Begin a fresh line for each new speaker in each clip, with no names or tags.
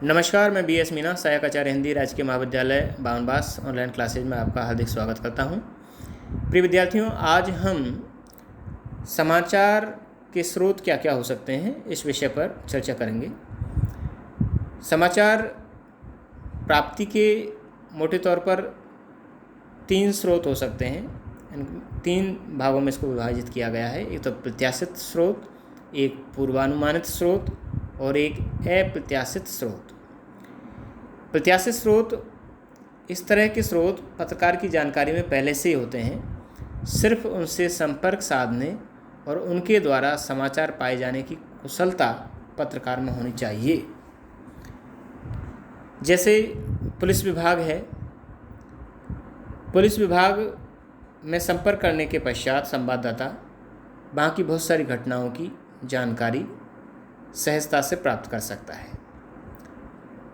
नमस्कार, मैं बी.एस. मीना, सहायक आचार्य हिंदी, राजकीय महाविद्यालय बावनबास ऑनलाइन क्लासेज में आपका हार्दिक स्वागत करता हूं। प्रिय विद्यार्थियों, आज हम समाचार के स्रोत क्या क्या हो सकते हैं इस विषय पर चर्चा करेंगे। समाचार प्राप्ति के मोटे तौर पर 3 स्रोत हो सकते हैं। इन 3 भागों में इसको विभाजित किया गया है। एक तो प्रत्याशित स्रोत, एक पूर्वानुमानित स्रोत और एक अप्रत्याशित स्रोत। प्रत्याशित स्रोत इस तरह के स्रोत पत्रकार की जानकारी में पहले से ही होते हैं, सिर्फ उनसे संपर्क साधने और उनके द्वारा समाचार पाए जाने की कुशलता पत्रकार में होनी चाहिए। जैसे पुलिस विभाग है, पुलिस विभाग में संपर्क करने के पश्चात संवाददाता वहाँ की बहुत सारी घटनाओं की जानकारी सहजता से प्राप्त कर सकता है।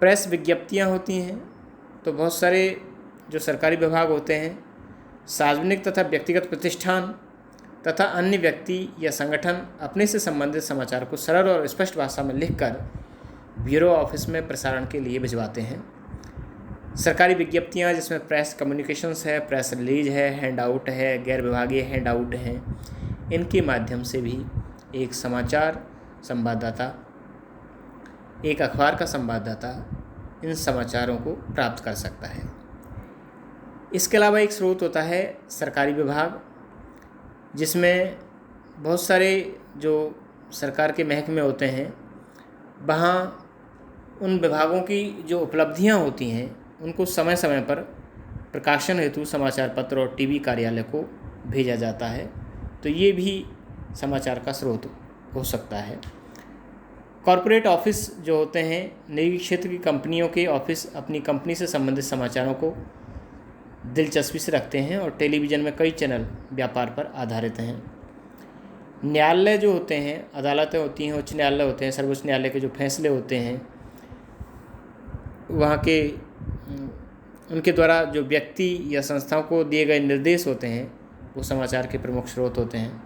प्रेस विज्ञप्तियाँ होती हैं, तो बहुत सारे जो सरकारी विभाग होते हैं, सार्वजनिक तथा व्यक्तिगत प्रतिष्ठान तथा अन्य व्यक्ति या संगठन अपने से संबंधित समाचार को सरल और स्पष्ट भाषा में लिखकर ब्यूरो ऑफिस में प्रसारण के लिए भिजवाते हैं। सरकारी विज्ञप्तियाँ जिसमें प्रेस कम्युनिकेशंस है, प्रेस रिलीज है, हैंडआउट है, गैर विभागीय हैंडआउट हैं, इनके माध्यम से भी एक समाचार संवाददाता, एक अखबार का संवाददाता इन समाचारों को प्राप्त कर सकता है। इसके अलावा एक स्रोत होता है सरकारी विभाग, जिसमें बहुत सारे जो सरकार के महकमे होते हैं, वहाँ उन विभागों की जो उपलब्धियाँ होती हैं उनको समय समय पर प्रकाशन हेतु समाचार पत्र और टीवी कार्यालय को भेजा जाता है, तो ये भी समाचार का स्रोत हो सकता है। कॉरपोरेट ऑफिस जो होते हैं, निजी क्षेत्र की कंपनियों के ऑफिस अपनी कंपनी से संबंधित समाचारों को दिलचस्पी से रखते हैं और टेलीविज़न में कई चैनल व्यापार पर आधारित हैं। न्यायालय जो होते हैं, अदालतें होती हैं, उच्च न्यायालय होते हैं, सर्वोच्च न्यायालय के जो फैसले होते हैं, वहाँ के उनके द्वारा जो व्यक्ति या संस्थाओं को दिए गए निर्देश होते हैं, वो समाचार के प्रमुख स्रोत होते हैं।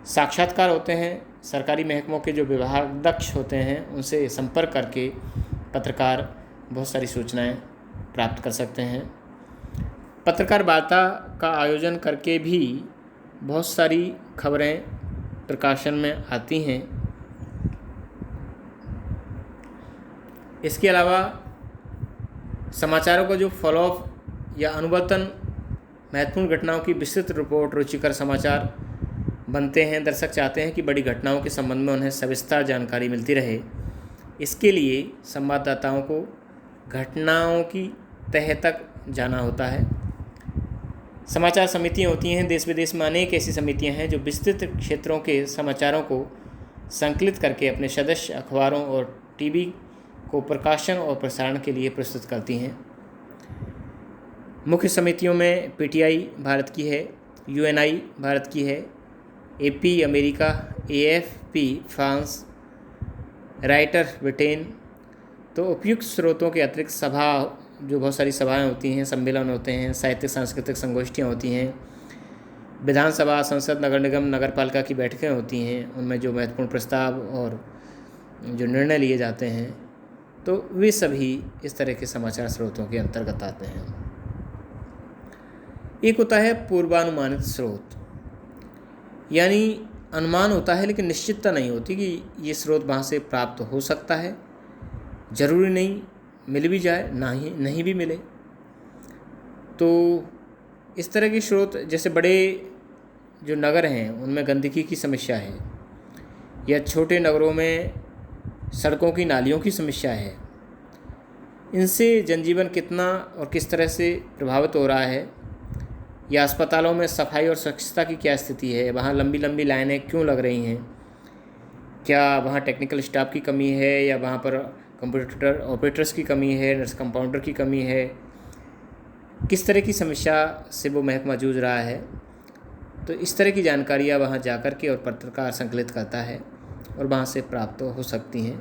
साक्षात्कार होते हैं, सरकारी महकमों के जो विभागाध्यक्ष होते हैं उनसे संपर्क करके पत्रकार बहुत सारी सूचनाएं प्राप्त कर सकते हैं। पत्रकार वार्ता का आयोजन करके भी बहुत सारी खबरें प्रकाशन में आती हैं। इसके अलावा समाचारों का जो फॉलोअप या अनुवर्तन, महत्वपूर्ण घटनाओं की विस्तृत रिपोर्ट, रुचिकर समाचार बनते हैं। दर्शक चाहते हैं कि बड़ी घटनाओं के संबंध में उन्हें सविस्तर जानकारी मिलती रहे। इसके लिए संवाददाताओं को घटनाओं की तह तक जाना होता है। समाचार समितियां होती हैं, देश विदेश में अनेक ऐसी समितियां हैं जो विस्तृत क्षेत्रों के समाचारों को संकलित करके अपने सदस्य अखबारों और टीवी को प्रकाशन और प्रसारण के लिए प्रस्तुत करती हैं। मुख्य समितियों में पीटीआई भारत की है, यूएनआई भारत की है, AP America, AFP France, writer Britain. तो उपयुक्त स्रोतों के अतिरिक्त सभा, जो बहुत सारी सभाएं होती हैं, सम्मेलन होते हैं, साहित्यिक सांस्कृतिक संगोष्ठियां होती हैं, विधानसभा, संसद, नगर निगम, नगर पालिका की बैठकें होती हैं, उनमें जो महत्वपूर्ण प्रस्ताव और जो निर्णय लिए जाते हैं, तो वे सभी इस तरह के समाचार स्रोतों के अंतर्गत आते हैं। एक होता है पूर्वानुमानित स्रोत, यानी अनुमान होता है लेकिन निश्चितता नहीं होती कि ये स्रोत वहाँ से प्राप्त हो सकता है। ज़रूरी नहीं मिल भी जाए, नहीं भी मिले। तो इस तरह के स्रोत, जैसे बड़े जो नगर हैं उनमें गंदगी की समस्या है, या छोटे नगरों में सड़कों की नालियों की समस्या है, इनसे जनजीवन कितना और किस तरह से प्रभावित हो रहा है, या अस्पतालों में सफाई और स्वच्छता की क्या स्थिति है, वहाँ लंबी लंबी लाइनें क्यों लग रही हैं, क्या वहाँ टेक्निकल स्टाफ की कमी है, या वहाँ पर कंप्यूटर ऑपरेटर्स की कमी है, नर्स कंपाउंडर की कमी है, किस तरह की समस्या से वो महकमा जूझ रहा है। तो इस तरह की जानकारियाँ वहाँ जाकर के और पत्रकार संकलित करता है और वहाँ से प्राप्त हो सकती हैं।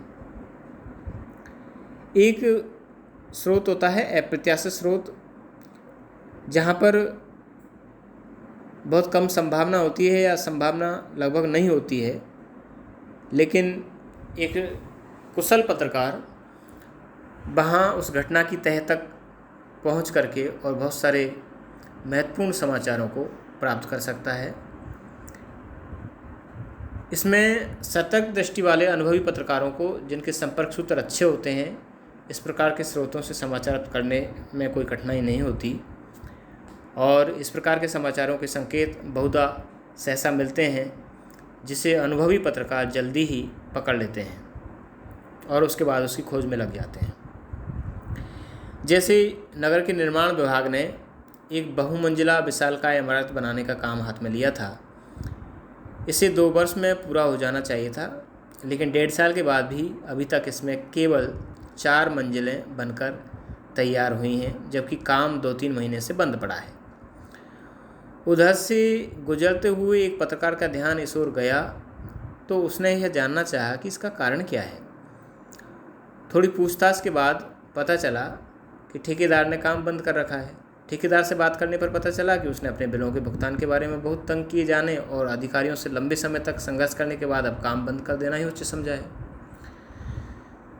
एक स्रोत होता है अप्रत्याशित स्रोत, जहाँ पर बहुत कम संभावना होती है या संभावना लगभग नहीं होती है, लेकिन एक कुशल पत्रकार वहाँ उस घटना की तह तक पहुँच करके और बहुत सारे महत्वपूर्ण समाचारों को प्राप्त कर सकता है। इसमें सतर्क दृष्टि वाले अनुभवी पत्रकारों को, जिनके संपर्क सूत्र अच्छे होते हैं, इस प्रकार के स्रोतों से समाचार करने में कोई कठिनाई नहीं होती और इस प्रकार के समाचारों के संकेत बहुधा सहसा मिलते हैं, जिसे अनुभवी पत्रकार जल्दी ही पकड़ लेते हैं और उसके बाद उसकी खोज में लग जाते हैं। जैसे नगर के निर्माण विभाग ने एक बहुमंजिला विशालकाय इमारत बनाने का काम हाथ में लिया था। इसे 2 वर्ष में पूरा हो जाना चाहिए था, लेकिन 1.5 साल के बाद भी अभी तक इसमें केवल 4 मंजिलें बनकर तैयार हुई हैं, जबकि काम 2-3 महीने से बंद पड़ा है। उधर से गुजरते हुए एक पत्रकार का ध्यान इस ओर गया तो उसने यह जानना चाहा कि इसका कारण क्या है। थोड़ी पूछताछ के बाद पता चला कि ठेकेदार ने काम बंद कर रखा है। ठेकेदार से बात करने पर पता चला कि उसने अपने बिलों के भुगतान के बारे में बहुत तंग किए जाने और अधिकारियों से लंबे समय तक संघर्ष करने के बाद अब काम बंद कर देना ही उचित समझा है।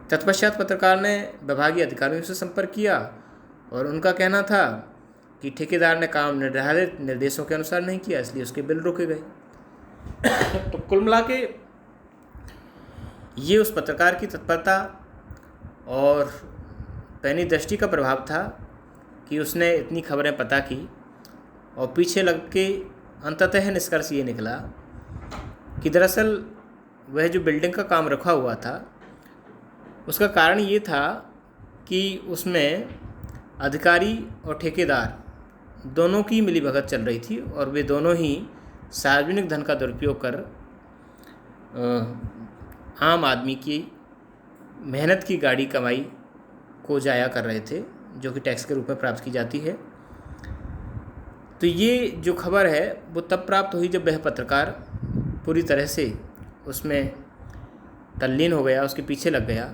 तत्पश्चात पत्रकार ने विभागीय अधिकारियों से संपर्क किया और उनका कहना था कि ठेकेदार ने काम निर्धारित निर्देशों के अनुसार नहीं किया, इसलिए उसके बिल रोके गए। तो कुल मिला के ये उस पत्रकार की तत्परता और पैनी दृष्टि का प्रभाव था कि उसने इतनी खबरें पता की और पीछे लग के अंततः निष्कर्ष ये निकला कि दरअसल वह जो बिल्डिंग का काम रखा हुआ था उसका कारण ये था कि उसमें अधिकारी और ठेकेदार दोनों की मिलीभगत चल रही थी और वे दोनों ही सार्वजनिक धन का दुरुपयोग कर आम आदमी की मेहनत की गाड़ी कमाई को जाया कर रहे थे, जो कि टैक्स के रूप में प्राप्त की जाती है। तो ये जो खबर है वो तब प्राप्त हुई जब वह पत्रकार पूरी तरह से उसमें तल्लीन हो गया, उसके पीछे लग गया।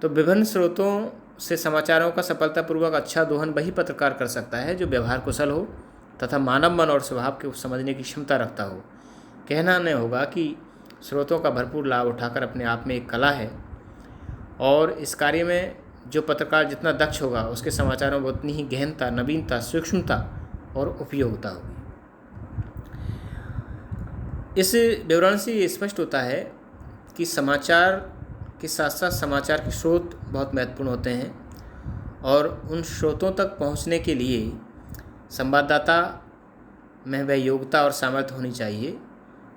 तो विभिन्न स्रोतों से समाचारों का सफलतापूर्वक अच्छा दोहन वही पत्रकार कर सकता है जो व्यवहार कुशल हो तथा मानव मन और स्वभाव को समझने की क्षमता रखता हो। कहना नहीं होगा कि स्रोतों का भरपूर लाभ उठाकर अपने आप में एक कला है और इस कार्य में जो पत्रकार जितना दक्ष होगा उसके समाचारों में उतनी ही गहनता, नवीनता, सूक्ष्मता और उपयोगिता होगी। इस विवरण से ये स्पष्ट होता है कि समाचार के साथ साथ समाचार के स्रोत बहुत महत्वपूर्ण होते हैं और उन स्रोतों तक पहुंचने के लिए संवाददाता में वह योग्यता और सामर्थ्य होनी चाहिए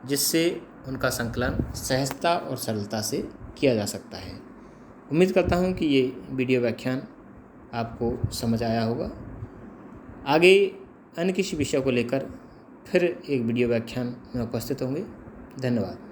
जिससे उनका संकलन सहजता और सरलता से किया जा सकता है। उम्मीद करता हूं कि ये वीडियो व्याख्यान आपको समझ आया होगा। आगे अन्य किसी विषय को लेकर फिर एक वीडियो व्याख्यान में उपस्थित होंगे। धन्यवाद।